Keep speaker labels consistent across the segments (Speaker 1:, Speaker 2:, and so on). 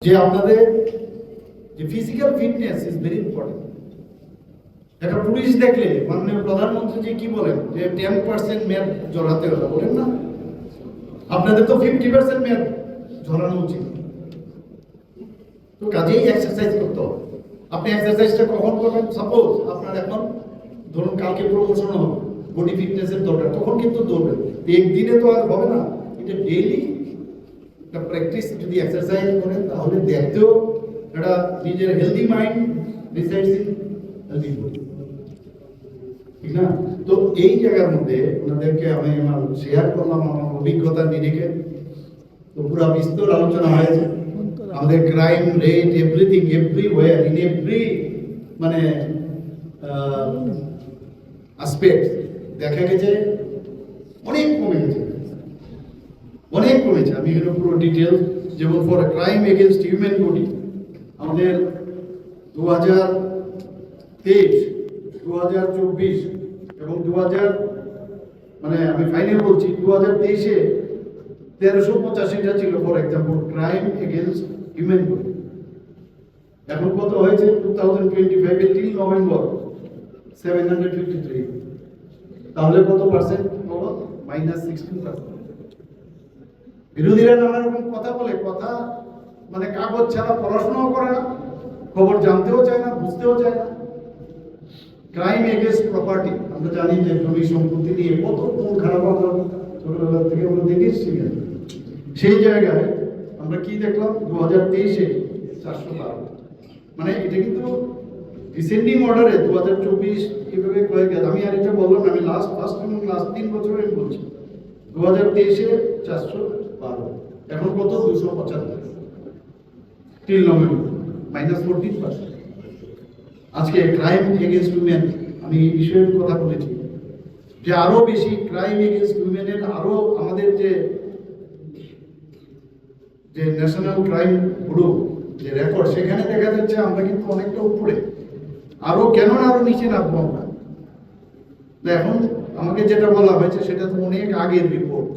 Speaker 1: যে আপনাদের যে physical fitness is very important. একটা পুলিশ দেখলে মাননীয় প্রধানমন্ত্রী যে কি বলেন যে 10% মেয়াদ জড়াতে হবে, বলেন না? আপনাদের তো 50% মেয়াদ ঝরানো উচিত। তো কাজেই এক্সারসাইজ করতে হবে। আপনি এক্সারসাইজটা কখন করবেন? সাপোজ আপনার এখন ধরুন কালকে প্রমোশন হবে, বডি ফিটনেসের দরকার, তখন কিন্তু দৌড়বেন। একদিনে তো আর হবে না, এটা ডেইলি একটা প্র্যাকটিস। যদি এক্সারসাইজ করেন তাহলে দেখতেও একটা নিজের healthy mind resides in healthy body, ঠিক না? তো এই জায়গার মধ্যে ওনাদেরকে আমি আমার শেয়ার করলাম আমার অভিজ্ঞতা নিরিখে। তো পুরো বিস্তর আলোচনা হয়েছে আমাদের crime rate, everything, everywhere, in every মানে অ্যাসপেক্ট দেখা গেছে অনেক কমে গেছে, অনেক কমেছে। আমি এখানে পুরো ডিটেলস, যেমন for crime against human body আমাদের 2023, 2024 এবং 2000 মানে আমি ফাইনাল বলছি 2023-এ 1385টা ছিল for example crime against human body. এখন কত হয়েছে 2025-এ টিল নভেম্বর 753। তাহলে কত পার্সেন্ট হলো? -16%। বিরোধীরা নানা রকম কথা বলে, কথা মানে কাগজ ছাড়া পড়াশোনাও করে না, খবর জানতেও চায় না, বুঝতেও চায় না। ক্রাইম এগেন্স্ট প্রপার্টি, আমরা জানি যে জমি সম্পত্তি নিয়ে কত কোন খারাপ আমরা ছোটবেলা থেকে আমরা দেখে শিখে। সেই জায়গায় আমরা কি দেখলাম 2023-এ 412, মানে এটা কিন্তু ডিসেন্ডিং অর্ডারে 2024 এইভাবে কয়ে গেছে। আমি আর এটা বললাম, আমি ফার্স্ট এবং লাস্ট 3 বছর আমি বলছি 2023-এ 412, এখন কত 275 টিল নভেম্বর, -14%। আজকে ক্রাইম এগেনস্ট উইমেন, আমি এই বিষয়ের কথা বলেছি যে আরো বেশি ক্রাইম এগেনস্ট উইমেনের আরো আমাদের যে ন্যাশনাল ক্রাইম ব্যুরো যে রেকর্ড, সেখানে দেখা যাচ্ছে আমরা কিন্তু অনেকটা উপরে। আরো কেন আরো নিচে নামবো আমরা? এখন আমাকে যেটা বলা হয়েছে সেটা তো অনেক আগের রিপোর্ট।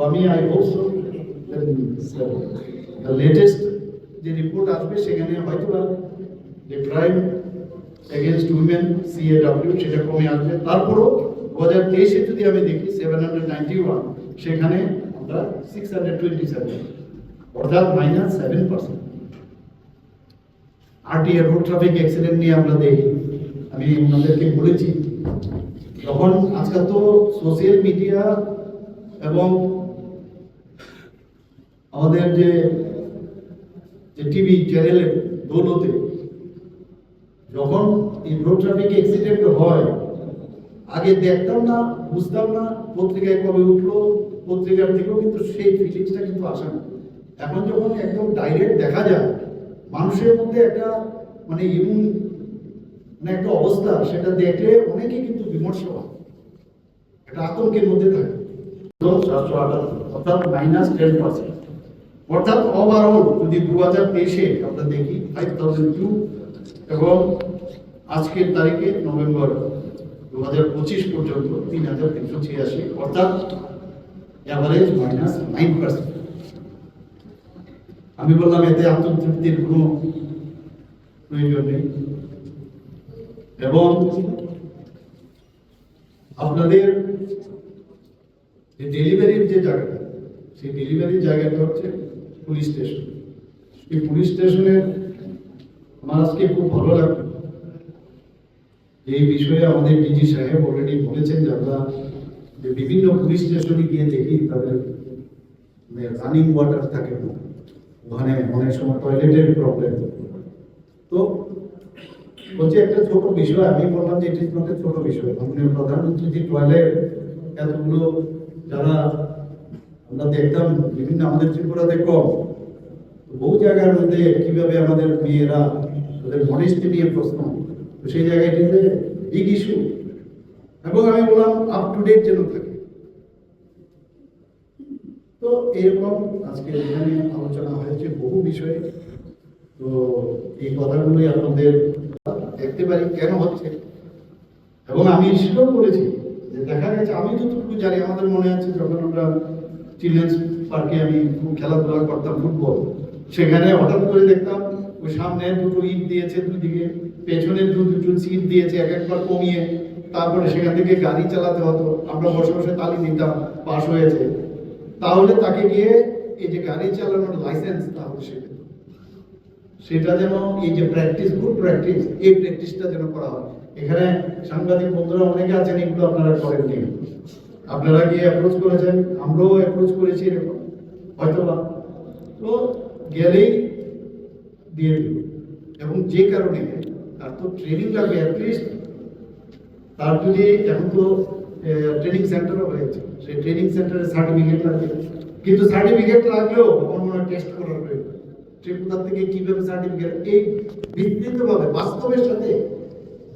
Speaker 1: আমি I hope so the latest যে রিপোর্ট আসবে সেখানে হয়তো যে ক্রাইম এগেনস্ট উইমেন CAW সেটা কমে আসবে। তারপরও 2023-এ যদি আমি দেখি 791, সেখানে আমরা 627, অর্থাৎ -7%। RTA রোড ট্রাফিক অ্যাক্সিডেন্ট নিয়ে আমরা দেখি, আমি আপনাদেরকে বলেছি যখন আজকাল তো সোশ্যাল মিডিয়া এবং আমাদের যে টিভি চ্যানেলের দৌলতে যখন এই রোড ট্রাফিক অ্যাক্সিডেন্ট হয়, আগে দেখতাম না, বুঝতাম না, পত্রিকায় কবে উঠলো, পত্রিকার থেকেও কিন্তু সেই ফিলিংসটা কিন্তু আসে না। এখন যখন একদম ডাইরেক্ট দেখা যায়, মানুষের মধ্যে একটা মানে মানে একটা অবস্থা, সেটা দেখলে অনেকেই কিন্তু বিমর্ষ হয়, একটা আতঙ্কের মধ্যে থাকে। 778, অর্থাৎ -10%। অর্থাৎ ওভারঅল যদি 2023-এ আমরা দেখি 5002 এবং আজকের তারিখে নভেম্বর 2025 পর্যন্ত 3386, অর্থাৎ অ্যাভারেজ -9%। আমি বললাম এতে আত্মতৃপ্তির কোনো প্রয়োজন নেই। এবং আপনাদের যে ডেলিভারির যে জায়গাটা, সেই ডেলিভারির জায়গাটা হচ্ছে পুলিশ স্টেশন। এই পুলিশ স্টেশনের আমার আজকে খুব ভালো লাগবে এই বিষয়ে আমাদের ডিজি সাহেব অলরেডি বলেছেন যে আমরা যে বিভিন্ন পুলিশ স্টেশনে গিয়ে দেখি তাদের রানিং ওয়াটার থাকে না, ওখানে অনেক সময় টয়লেটের প্রবলেম। তো হচ্ছে একটা ছোট বিষয়, আমি বললাম যে এটি আমাদের ছোট বিষয়। মাননীয় প্রধানমন্ত্রী যে টয়লেট এতগুলো যারা আমরা দেখতাম বিভিন্ন আমাদের ত্রিপুরাতে কম, বহু জায়গার মধ্যে কিভাবে আমাদের মেয়েরা তাদের মডেস্টি নিয়ে প্রশ্ন, তো সেই জায়গাটিতে বিগ ইস্যু। এবং আমি বললাম আপ টু ডেট যেন থাকে। তো এরকম আজকে এখানে আলোচনা হয়েছে বহু বিষয়ে। তো এই কথাগুলোই আপনাদের দেখতে পারি কেন হচ্ছে। এবং আমি স্বীকার করেছি যে দেখা গেছে, আমি যতটুকু জানি, আমাদের মনে আছে যখন আমরা চিলড্রেন্স পার্কে আমি খুব খেলাধুলা করতাম ফুটবল, সেখানে হঠাৎ করে দেখতাম ওই সামনে দুটো ইট দিয়েছে দুদিকে, পেছনে দুটো সিট দিয়েছে এক একবার কমিয়ে, তারপরে সেখান থেকে গাড়ি চালাতে হতো, আমরা বসে বসে তালি দিতাম পাস হয়েছে। তাহলে তাকে গিয়ে এই যে গাড়ি চালানোর লাইসেন্স তাহলে সেটা যেন এই যে প্র্যাকটিস, গুড প্র্যাকটিস, এই প্র্যাকটিসটা যেন করা হয়। এখানে সাংবাদিক বন্ধুরা অনেকে আছেন, এগুলো আপনারা করেননি, আপনারা গিয়ে অ্যাপ্রোচ করেছেন, আমরাও অ্যাপ্রোচ করেছি এরকম হয়তো বা, তো গেলেই দিয়ে দেব। এবং যে কারণে তার তো ট্রেনিং লাগবে, অ্যাটলিস্ট তার যদি এখন তো ট্রেনিং সেন্টারও হয়েছে, সেই ট্রেনিং সেন্টারে সার্টিফিকেট লাগবে, কিন্তু সার্টিফিকেট লাগলেও আমার মনে হয় টেস্ট করার প্রয়োজন। কোথা থেকে কিভাবে সার্টিফিকেট, এই বিস্তৃতভাবে বাস্তবের সাথে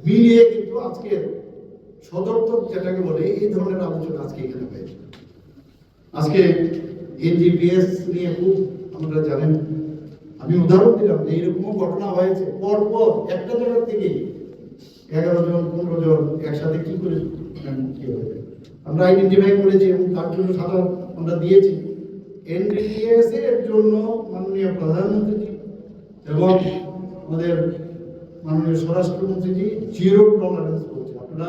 Speaker 1: মিলিয়ে কিন্তু আজকে সদর্থক যেটাকে বলে এই ধরনের আলোচনা আজকে এখানে হয়েছে। আজকে এনজিপিএস নিয়ে খুব আমরা জানেন, আমি উদাহরণ দিলাম যে এইরকমও ঘটনা হয়েছে, পরপর একটা জায়গা থেকে 11 জন 15 জন একসাথে কি করে কি হবে আমরা আইডেন্টিফাই করেছি এবং তার জন্য সাদা আমরা দিয়েছি। এনডিপিএস এর জন্য মাননীয় প্রধানমন্ত্রী এবং আমাদের মাননীয় স্বরাষ্ট্রমন্ত্রীজি জিরো টলারেন্স বলছে। আপনারা,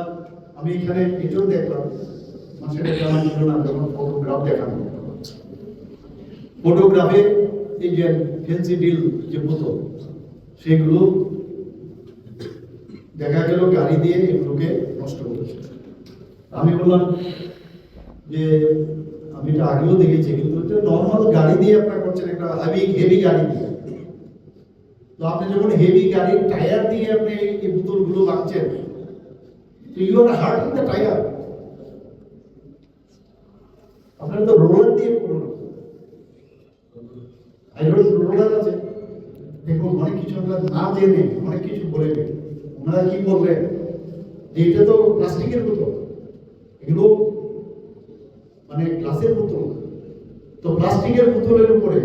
Speaker 1: আমি এখানে এটাও দেখলাম, সেটা জানা ছিল না, যখন ফটোগ্রাফ দেখানো, ফটোগ্রাফে এই যে ফেন্সি ডিল যে বোতল, সেগুলো দেখা গেল গাড়ি দিয়ে এগুলোকে নষ্ট করেছে। আমি বললাম যে আমি এটা আগেও দেখেছি, কিন্তু নর্মাল গাড়ি দিয়ে আপনারা করছেন, একটা হেভি গাড়ি দিয়ে, তো আপনি যখন হেভি গাড়ির টায়ার দিয়ে আপনি এই বোতলগুলো ভাঙছেন, তো you are hurting the tyre. আপনারা তো রোলার দিয়ে করুন, আইরন রোলার আছে, দেখুন অনেক কিছু আমরা না জেনে অনেক কিছু বলে দিই। ওনারা কি বলবেন যে এটা তো প্লাস্টিকের বোতল, এগুলো মানে গ্লাসের বোতল, তো প্লাস্টিকের বোতলের উপরে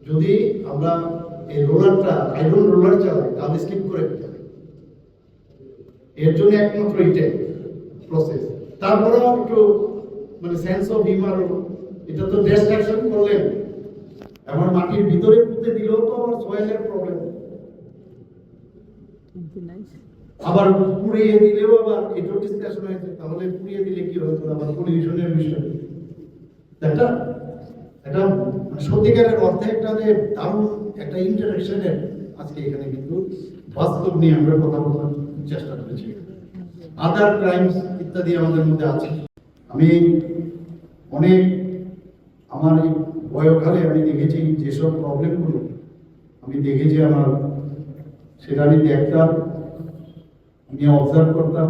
Speaker 1: যদি আমরা এই রোলারটা আয়রন রোলার চালাই তাহলে স্লিপ করে দিতে হবে। এর জন্য একমাত্র এটাই প্রসেস। তারপরেও একটু মানে সেন্স অফ হিউমার, এটা তো ডিস্ট্রাকশন করলেন, এমন মাটির ভিতরে পুঁতে দিলেও তো আমার সয়েলের প্রবলেম, আবার পুড়িয়ে দিলেও আবার এটাও ডিসকাশন হয়েছে, তাহলে পুড়িয়ে দিলে কি হতো, আবার পলিউশনের বিষয়। একটা এটা সত্যিকারের অর্থে একটা যে দারুণ একটা ইন্টারেকশনের আজকে এখানে কিন্তু বাস্তব নিয়ে আমরা কথা বলার চেষ্টা করেছি। আদার ক্রাইমস ইত্যাদি আমাদের মধ্যে আছে। আমি অনেক আমার এই বয়সকালে আমি দেখেছি যেসব প্রবলেমগুলো আমি দেখেছি, আমার সেটা আমি দেখতাম, আমি অবজার্ভ করতাম,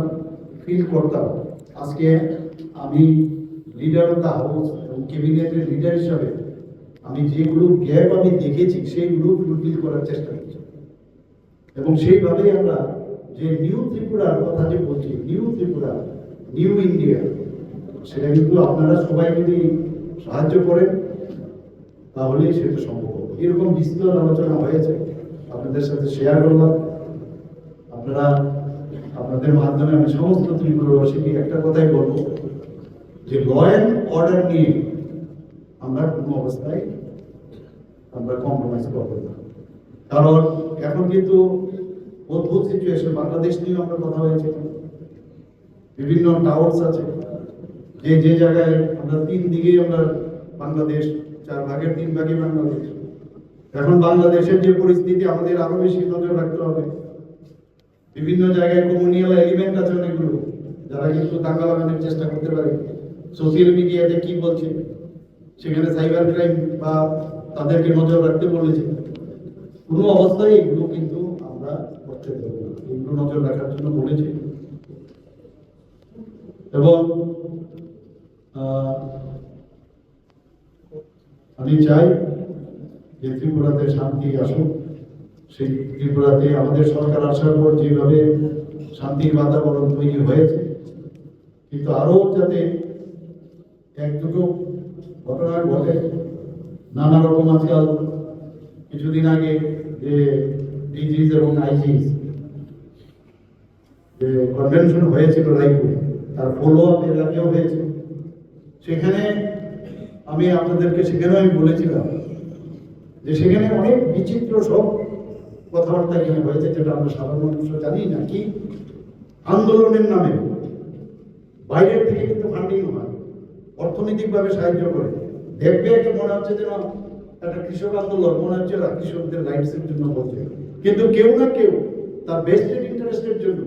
Speaker 1: ফিল করতাম। আজকে আমি লিডার অফ দ্য হাউস এবং ক্যাবিনেটের লিডার হিসাবে আমি যেগুলো গ্যাপ আমি দেখেছি সেইগুলো ফুলফিল করার চেষ্টা করছি, এবং সেইভাবেই আমরা যে নিউ ত্রিপুরার কথা যে বলছি, নিউ ত্রিপুরা, নিউ ইন্ডিয়া, সেটা কিন্তু আপনারা সবাই যদি সাহায্য করেন তাহলেই সেটা সম্ভব হবে। এরকম বিস্তর আলোচনা হয়েছে, আপনাদের সাথে শেয়ার করলাম। আপনারা, আপনাদের মাধ্যমে আমি সমস্ত ত্রিপুরাবাসীকে একটা কথাই বলবো যে ল অ্যান্ড অর্ডার নিয়ে আমরা কোনো অবস্থায় আমরা কম্প্রোমাইজ করবো না। কারণ এখন কিন্তু অদ্ভুত সিচুয়েশন, বাংলাদেশ নিয়ে আমরা কথা হয়েছে, বিভিন্ন টাওয়ার্স আছে, যে জায়গায় আমরা 3 দিকেই আমরা বাংলাদেশ, 4 ভাগের 3 ভাগই বাংলাদেশ। এখন বাংলাদেশের যে পরিস্থিতি, আমাদের আরো বেশি নজর রাখতে হবে। বিভিন্ন জায়গায় কমিউনাল এলিমেন্ট আছে অনেকগুলো, যারা কিন্তু দাঙ্গা লাগানোর চেষ্টা করতে পারে। সোশ্যাল মিডিয়াতে কি বলছে, সেখানে সাইবার ক্রাইম বা তাদেরকে নজর রাখতে বলেছে। কোনো অবস্থায় এগুলো কিন্তু আমরা করতে দেবো না, এগুলো নজর রাখার জন্য বলেছে। এবং আমি চাই যে ত্রিপুরাতে শান্তি আসুক। সেই ত্রিপুরাতে আমাদের সরকার আসার পর যেভাবে শান্তির বাতাবরণ তৈরি হয়েছে, কিন্তু আরো যাতে এক দুটো ঘটনা ঘটে। নানা রকম আজকাল কিছুদিন আগে যে ডিজিজ এবং আইজিস যে কনভেনশন হয়েছিল রায়পুরে, তার ফলো আপ এর আগেও হয়েছে। সেখানে আমি আপনাদেরকে সেখানেও আমি বলেছিলাম যে সেখানে অনেক বিচিত্র সব কথাবার্তা এখানে হয়েছে, যেটা আমরা সাধারণ মানুষ জানি না। কি আন্দোলনের নামে বাইরের থেকে কিন্তু ফান্ডিং হয়, অর্থনৈতিকভাবে সাহায্য করে। দেখবে একটা মনে হচ্ছে যেন একটা কৃষক আন্দোলন, মনে হচ্ছে কৃষকদের রাইটসের জন্য বলছে, কিন্তু কেউ না কেউ তার বেস্টেড ইন্টারেস্টের জন্য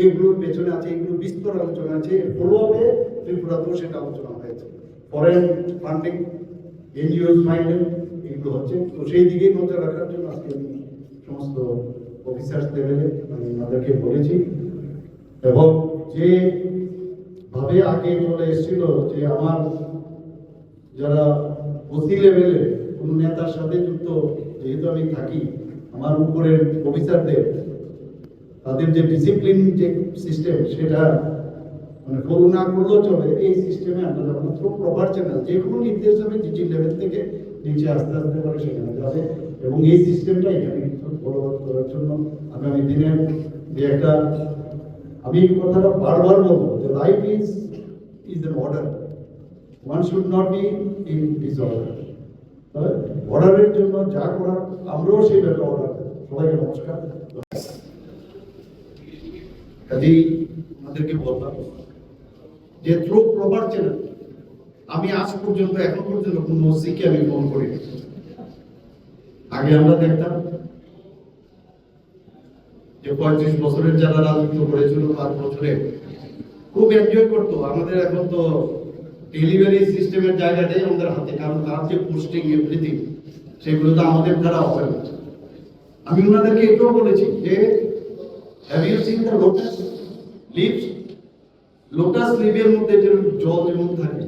Speaker 1: এগুলোর পেছনে আছে। এগুলো বিস্তর আলোচনা আছে, ফলোআপে ত্রিপুরাতেও সেটা আলোচনা হয়েছে। ফরেন ফান্ডিং, এনজিওস ফান্ডিং, এগুলো হচ্ছে। তো সেই দিকেই নজর রাখার জন্য আজকে আমি সমস্ত অফিসার্স লেভেলে আমি ওনাদেরকে বলেছি। এবং যে ভাবে আগে চলে এসেছিল যে আমার যারা ওসি লেভেলে কোনো নেতার সাথে যুক্ত, যেহেতু আমি থাকি, আমার উপরের অফিসারদের তাদের যে ডিসিপ্লিন যে সিস্টেম, সেটা মানে ফলো না করলেও চলে। এই সিস্টেমে আমরা যখন থ্রু প্রপার চ্যানেল, যে কোনো নির্দেশ হবে ডিজি লেভেল থেকে নিচে আস্তে আস্তে করে সেখানে যাবে। এবং এই সিস্টেমটা এখানে ফলো করার জন্য আগামী দিনে যে একটা, আমি এই কথাটা বারবার বলবো যে life is an order, one should not be in disorder. অর্ডারের জন্য যা করার আমরাও সেইভাবে অর্ডার। সবাইকে নমস্কার। কাজেই আমাদেরকে বললাম যে থ্রু প্রপার চ্যানেল, আমি আজ পর্যন্ত এখন পর্যন্ত কোন ওসিকে আমি ফোন করি। আগে আমরা দেখতাম যে 35 বছরের যারা রাজত্ব করেছিল 5 বছরে খুব এনজয় করতো। আমাদের এখন তো ডেলিভারি সিস্টেমের জায়গাটাই আমাদের হাতে, কারণ তার যে পোস্টিং এভরিথিং সেগুলো তো আমাদের দ্বারা হবে না। আমি ওনাদেরকে এটাও বলেছি যে have you seen the lotus leaves? Lotus লিভের মধ্যে যে জল যেমন থাকে,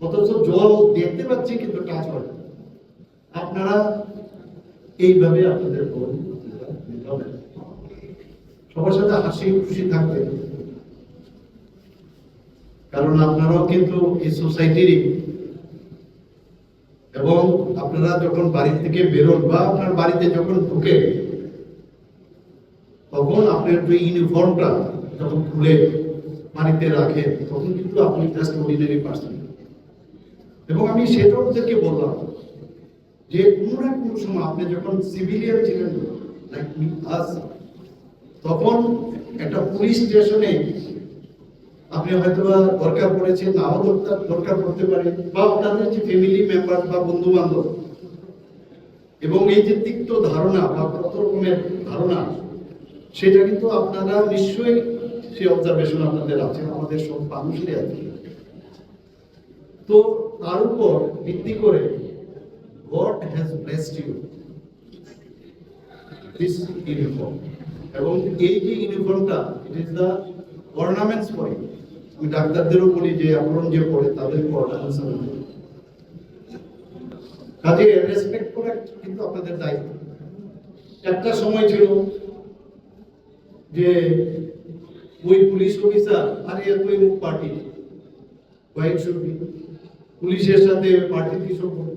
Speaker 1: অথচ জল দেখতে পাচ্ছি কিন্তু টাচ হয় না। আপনারা এইভাবে আপনাদের সবার সাথে হাসি খুশি থাকবেন, কারণ আপনারাও কিন্তু এই সোসাইটিরই। এবং আপনারা যখন বাড়ি থেকে বেরোন বা আপনার বাড়িতে যখন ঢুকে, তখন আপনার যে ইউনিফর্মটা যখন খুলে বাড়িতে রাখেন, তখন কিন্তু আপনি জাস্ট অর্ডিনারি পার্সন। এবং আমি সেটাও ওদেরকে বললাম যে কোনো না কোনো সময় আপনি যখন সিভিলিয়ান ছিলেন, লাইক মি আস, তখন একটা পুলিশ স্টেশনে আপনি হয়তো দরকার পড়েছে, নাও দরকার পড়তে পারে, বা আপনাদের যে ফ্যামিলি মেম্বার বা বন্ধু বান্ধব, এবং এই যে তিক্ত ধারণা বা কত রকমের ধারণা, সেটা কিন্তু আপনারা নিশ্চয়ই সেই অবজারভেশন আপনাদের আছে, আমাদের সব মানুষেরই আছে। তো তার উপর ভিত্তি করে God has blessed you this uniform, এবং এই যে ইউনিফর্মটা, it is the ornaments for you. আমি ডাক্তারদেরও বলি যে আপন যে পড়ে তাদের অর্নামেন্টস, কাজে রেসপেক্ট করা কিন্তু আপনাদের দায়িত্ব। একটা সময় ছিল যে ওই পুলিশ অফিসার, আরে এতই মুখ পার্টি, হোয়াইট শুড বি, পুলিশের সাথে পার্টির কি সম্পর্ক?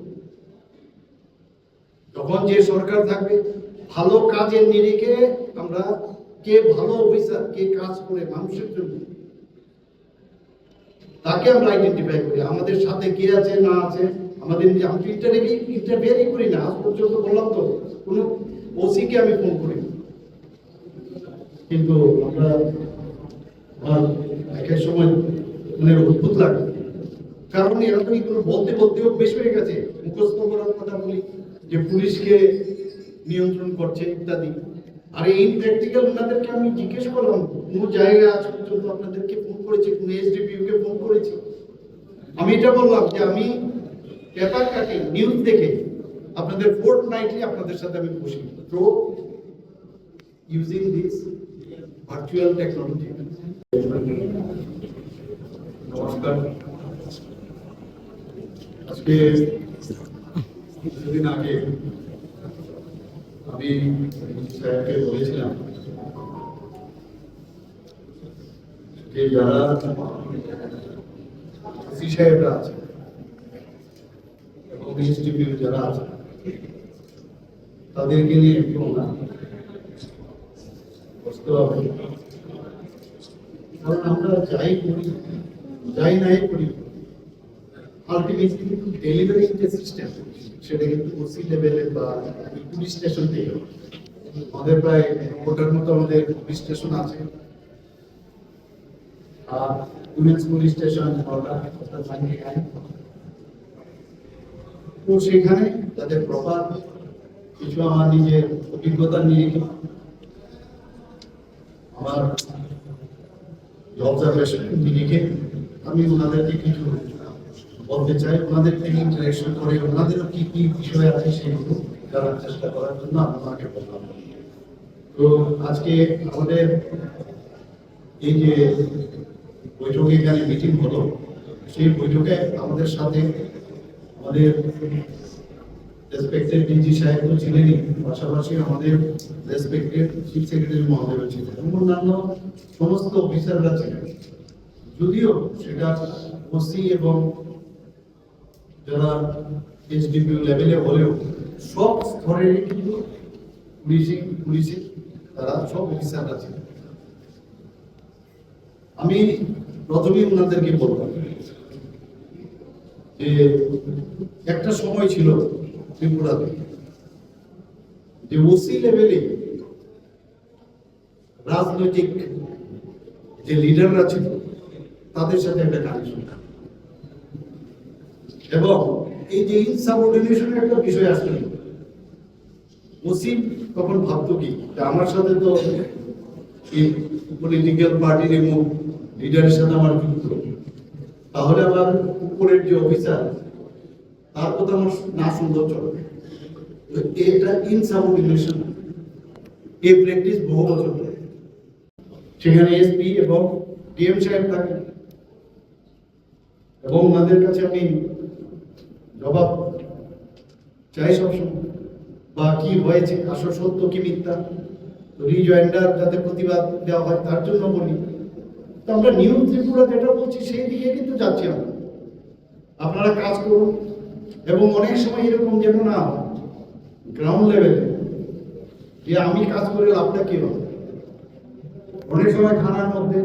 Speaker 1: যখন যে সরকার থাকবে, ভালো কাজের নিরিখে আমরা কে ভালো অফিসার, কে কাজ করে মানুষের জন্য, তাকে আমরা আইডেন্টিফাই করি। আমাদের সাথে কে আছে না আছে আমাদের, আমি ইন্টারভিউই করি না আজ পর্যন্ত। বললাম তো, কোনো ওসিকে আমি ফোন করি, কিন্তু আমরা এক সময় মানে অদ্ভুত লাগে, কারণ এরা তো এগুলো বলতে বলতেও বেশ হয়ে গেছে। মুখস্থ করার কথা বলি যে পুলিশকে নিয়ন্ত্রণ করছে ইত্যাদি। আর এই প্র্যাকটিক্যাল ওনাদেরকে আমি জিজ্ঞেস করলাম, কোন জায়গায় আজ পর্যন্ত আপনাদেরকে ফোন করেছি, কোন এসডিপিইউকে ফোন করেছি? আমি এটা বললাম যে আমি পেপার কাটিং নিউজ দেখে আপনাদের ফোর্টনাইটলি আপনাদের সাথে আমি বসি, through using this virtual technology.
Speaker 2: নমস্কার। আজকে কিছুদিন আগে আমি স্যারকে বলেছিলাম যে যারা ওসি সাহেবরা আছে এবং এসডিপিইউ যারা আছে, তাদেরকে নিয়ে একটু না বুঝতে হবে। কারণ আমরা যাই করি, যাই নাই করি,
Speaker 1: আলটিমেটলি কিন্তু ডেলিভারি যে সিস্টেম সেটা কিন্তু ওসি লেভেলে বা পুলিশ স্টেশন থেকে আমাদের প্রায় ওটার মতো আমাদের পুলিশ স্টেশন আছে, আর উইমেন্স পুলিশ স্টেশন তো সেখানে তাদের প্রপার কিছু আমার নিজের অভিজ্ঞতা নিয়ে আমার অবজারভেশন নিরিখে আমি ওনাদেরকে কিছু বলতে চাই, ওনাদেরকে ইন্টারেকশন করে ওনাদেরও কি কি বিষয় আছে সেগুলো জানার চেষ্টা করার জন্য আমি ওনাকে বললাম। তো আজকে আমাদের এই যে বৈঠকে এখানে মিটিং হলো, সেই বৈঠকে আমাদের সাথে আমাদের রেসপেক্টেড ডিজি সাহেব তো ছিলেনই, পাশাপাশি আমাদের রেসপেক্টেড চিফ সেক্রেটারি মহোদয় ছিলেন এবং অন্যান্য সমস্ত অফিসাররা ছিলেন। যদিও সেটা ওসি এবং যারা এসডিপিও লেভেলে হলেও সব স্তরের কিন্তু পুলিশে তারা সব অফিসাররা ছিলেন। আমি প্রথমেই ওনাদেরকে বললাম যে একটা সময় ছিল ত্রিপুরাতে যে ওসি লেভেলে রাজনৈতিক যে লিডাররা ছিল তাদের সাথে একটা কানেকশন, এবং এই যে ইনসাবঅর্ডিনেশনের একটা বিষয় আসলে ওসি তখন ভাবতো কি আমার সাথে তো এই পলিটিক্যাল পার্টির এবং লিডারের সাথে আমার যুক্ত, তাহলে আবার উপরের যে অফিসার তার কথা আমার না সুন্দর চলবে। এটা ইনসাবঅর্ডিনেশন, এই প্র্যাকটিস বহু বছর ধরে সেখানে এসপি এবং ডিএম সাহেব থাকেন এবং ওনাদের কাছে আমি জবাব চাই সবসময়, বা কি হয়েছে আসল সত্য কি মিথ্যা, রিজয়েন্ডার যাতে প্রতিবাদ দেওয়া হয় তার জন্য বলি। তো আমরা নিউ ত্রিপুরা যেটা বলছি সেই দিকে কিন্তু যাচ্ছি আমরা, আপনারা কাজ করুন। এবং অনেক সময় এরকম যেন না গ্রাউন্ড লেভেলে যে আমি কাজ করে লাভটা কি হবে, অনেক সময় থানার মধ্যে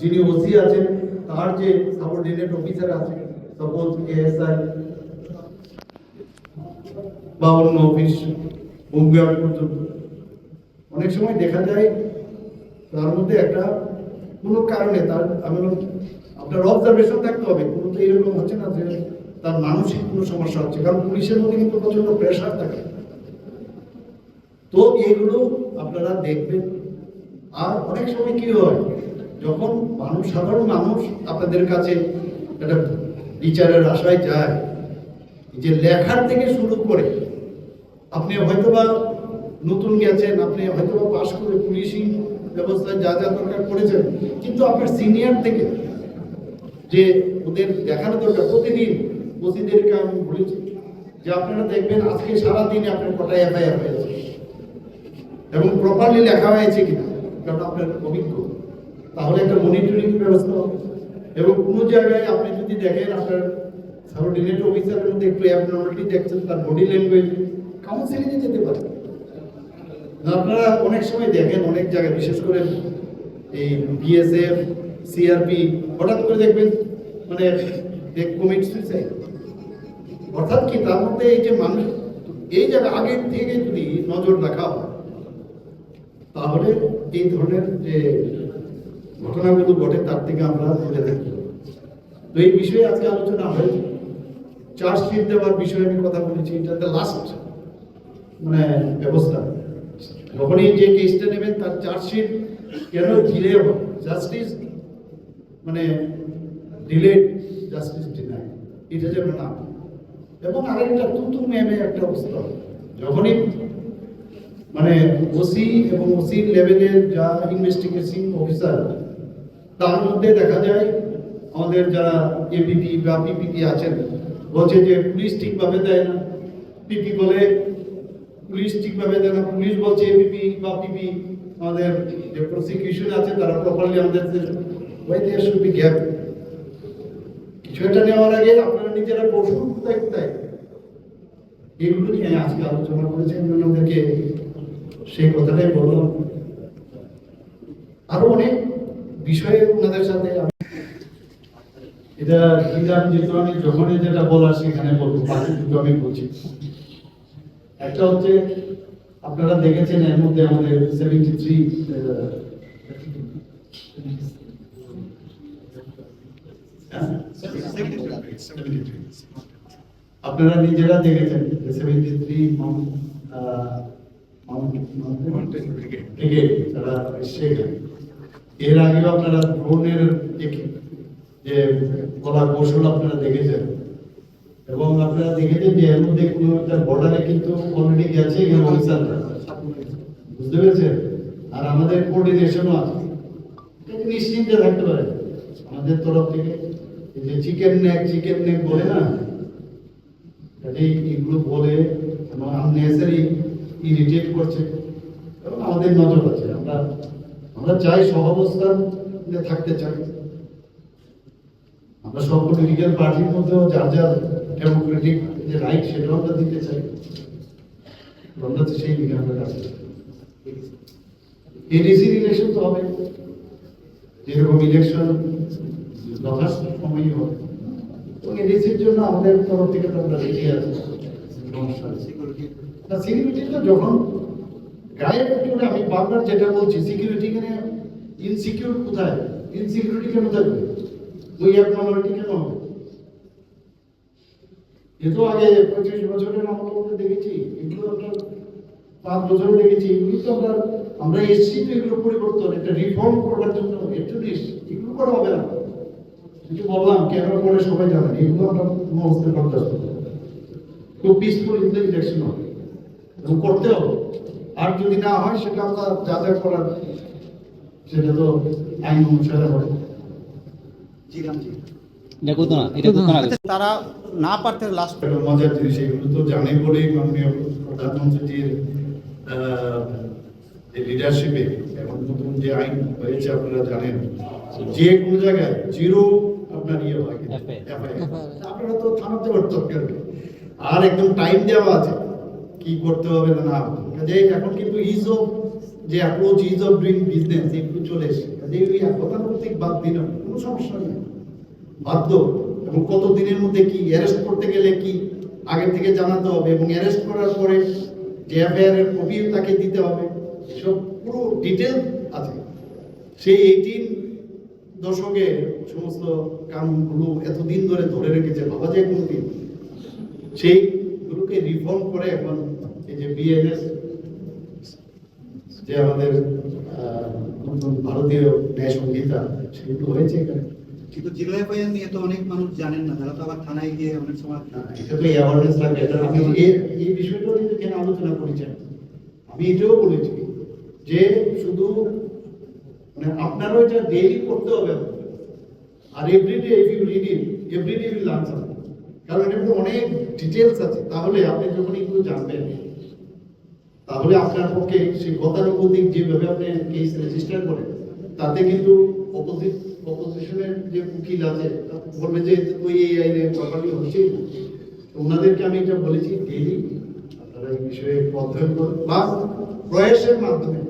Speaker 1: যিনি ওসি আছেন তার যে সাবঅর্ডিনেট অফিসার আছে, সাপোজ এএসআই বা অন্য অফিস হোমগার্ড পর্যন্ত, অনেক সময় দেখা যায় তার মধ্যে একটা কোনো কারণে তার আপনার অবজারভেশন থাকতে হবে, কোনো তো এরকম হচ্ছে না যে তার মানসিক কোনো সমস্যা হচ্ছে, কারণ পুলিশের মধ্যে কিন্তু প্রচন্ড প্রেশার থাকে। তো এগুলো আপনারা দেখবেন। আর অনেক সময় কি হয় যখন সাধারণ মানুষ আপনাদের কাছে একটা বিচারের আশায় যায়, যে লেখার থেকে শুরু করে আপনি হয়তোবা নতুন গেছেন, আপনি হয়তোবা পাশ করে পুলিশি ব্যবস্থায় যা যা দরকার করেছেন, কিন্তু আপনার সিনিয়র থেকে যে ওদের দেখানো দরকার প্রতিদিন ওসিদেরকে আমি বলেছি যে আপনারা দেখবেন আজকে সারাদিনে আপনার কটা এফআইআর হয়েছে এবং প্রপারলি লেখা হয়েছে কিনা, কারণ আপনার অভিজ্ঞ, তাহলে একটা মনিটরিং ব্যবস্থা হবে। এবং কোনো জায়গায় আপনি যদি দেখেন আপনার সাবঅর্ডিনেট অফিসারের মধ্যে একটু অ্যাবনর্মালিটি দেখছেন, তার বডি ল্যাঙ্গুয়েজ কাউন্সিলিংয়ে যেতে পারে। আপনারা অনেক সময় দেখেন অনেক জায়গায়, বিশেষ করে এই বিএসএফ সিআরপি, হঠাৎ করে দেখবেন মানে কমিট সুইসাইড, অর্থাৎ কি তার মধ্যে এই যে মানুষ এই জায়গায় আগের থেকে যদি নজর রাখা হয় তাহলে এই ধরনের যে ঘটনাগুলো ঘটে তার থেকে আমরা দূরে থাকি। তো এই বিষয়ে আজকে আলোচনা হয়েছে, চার্জশিট দেওয়ার বিষয়ে আমি কথা বলেছি, এটা লাস্ট মানে ব্যবস্থা, যখনই যে কেসটা নেবেন তার চার্জশিট কেন ডিলে হবে, জাস্টিস মানে ডিলেড জাস্টিস ডিনাই, এটা যেন না। এবং আরেকটা তুতু ম্যামে একটা অবস্থা, যখনই মানে ওসি এবং ওসি লেভেলের যা ইনভেস্টিগেশন অফিসার, তার মধ্যে দেখা যায় আমাদের যারা এপিপি বা পিপিপি আছেন বলছে যে পুলিশ ঠিকভাবে দেয় না, পিপি বলে পুলিশ ঠিকভাবে দেয় না, পুলিশ বলছে এপিপি বা পিপি আমাদের যে প্রসিকিউশন আছে তারা প্রপারলি আমাদের গ্যাপ। কিছু একটা নেওয়ার আগে আপনারা নিজেরা প্রশ্ন কোথায় কোথায় এগুলো নিয়ে আজকে আলোচনা করেছেন, ওনাদেরকে সেই কথাটাই বললাম। আরো অনেক বিষয়ে ওনাদের সাথে এটা দিলাম যেহেতু আমি যখনই যেটা বলার সেখানে বলবো, বাকি দুটো আমি বলছি। একটা হচ্ছে আপনারা দেখেছেন এর মধ্যে আমাদের 73 আপনারা নিজেরা দেখেছেন 73 ব্রিগেড তারা সেখানে। এর আগেও আপনারা ড্রোনের যে কলা কৌশল আপনারা দেখেছেন, এবং আপনারা দেখেছেন যে এর মধ্যে কোনো একটা বর্ডারে কিন্তু অলরেডি গেছে অফিসাররা, বুঝতে পেরেছেন? আর আমাদের কোঅর্ডিনেশনও আছে, নিশ্চিন্তে থাকতে পারে আমাদের তরফ থেকে। এই যে চিকেন নেক বলে না, এগুলো বলে আননেসারি ইরিটেট করছে, এবং আমাদের নজর আছে। আমরা চাই সহাবস্থান থাকতে চাই। আমরা সব পলিটিক্যাল পার্টির মধ্যেও যার যার ডেমোক্রেটিক যে রাইট সেটাও আমরা দিতে চাই। আমরা তো সেই দিকে আমরা কাজ করি। এডিসি ইলেকশন তো হবে, যেরকম ইলেকশন যথার্থ সময়ই হবে, এবং এডিসির জন্য আমাদের তরফ থেকে তো আমরা রেডি আছি। সিকিউরিটি তো যখন গায়ে পড়ে, আমি বারবার যেটা বলছি, সিকিউরিটি কেন ইনসিকিউর, কোথায় ইনসিকিউরিটি কেন থাকবে? ওই এক মাইনরিটি কেন হবে? এ তো আগে 25 বছরের আমরা দেখেছি, এগুলো আমরা 5 বছরে দেখেছি। এগুলি তো আমরা এসছি তো এগুলো পরিবর্তন, একটা রিফর্ম করার জন্য। এগুলো করা হবে না, কিন্তু বললাম কেন করে সবাই জানেন। এগুলো আমরা মহস্তে বরদাস্ত করব। খুব পিসফুল ইলেকশন হবে এবং করতে হবে। আর যদি না হয় সেটা আমরা যা যা করার সেটা তো আইন অনুসারে হবে।
Speaker 3: তারা না পারতে লাস্ট
Speaker 1: মজার জিনিস, এগুলো তো জানে বলেই মাননীয় প্রধানমন্ত্রীজির লিডারশিপে এখন নতুন যে আইন হয়েছে আপনারা জানেন, যে কোনো জায়গায় জিরো আপনার ইয়ে হয়, আপনারা তো থানাতে করতে হবে। আর একদম টাইম দেওয়া আছে কি করতে হবে না না। কাজে এখন কিন্তু ইজ অফ যে approach, is of doing business এগুলো চলে এসে, কাজে ওই গতানুগতিক বাদ দিন, কোনো সমস্যা নেই, বাধ্য। এবং কত দিনের মধ্যে কি অ্যারেস্ট করতে গেলে কি আগের থেকে জানাতে হবে, এবং অ্যারেস্ট করার পরে যে এফআইআর এর কপিও তাকে দিতে হবে, এসব পুরো ডিটেল আছে। সেই 18 দশকে সমস্ত কানুনগুলো এতদিন ধরে রেখেছে, ভাবা যায় কোনোদিন। সেইগুলোকে রিফর্ম করে এখন এই যে বিএনএস, যে আমাদের নতুন ভারতীয় ন্যায় সংহিতা, সেগুলো হয়েছে এখানে।
Speaker 3: কিন্তু জিরো এফআইআর নিয়ে তো অনেক মানুষ জানেন না, তারা তো আবার থানায় গিয়ে অনেক সময়
Speaker 1: এটা তো অ্যাওয়ারনেস লাগে। এটা আমি এই বিষয়টা নিয়ে কেন আলোচনা করেছি, আমি এটাও বলেছি যে শুধু মানে আপনারও এটা ডেইলি করতে হবে, আর everyday if you read it everyday will learn something, কারণ এর মধ্যে অনেক ডিটেলস আছে। তাহলে আপনি যখন এগুলো জানবেন, তাহলে আপনার পক্ষে সেই গতানুগতিক যেভাবে আপনি কেস রেজিস্টার করেন, তাতে কিন্তু অপোজিশনের যে উকিল আছে বলবে যে ওই এই আইনে প্রপার্টি হচ্ছে। ওনাদেরকে আমি এটা বলেছি, ডেইলি আপনারা এই বিষয়ে অধ্যয়ন করুন বা প্রয়াসের মাধ্যমে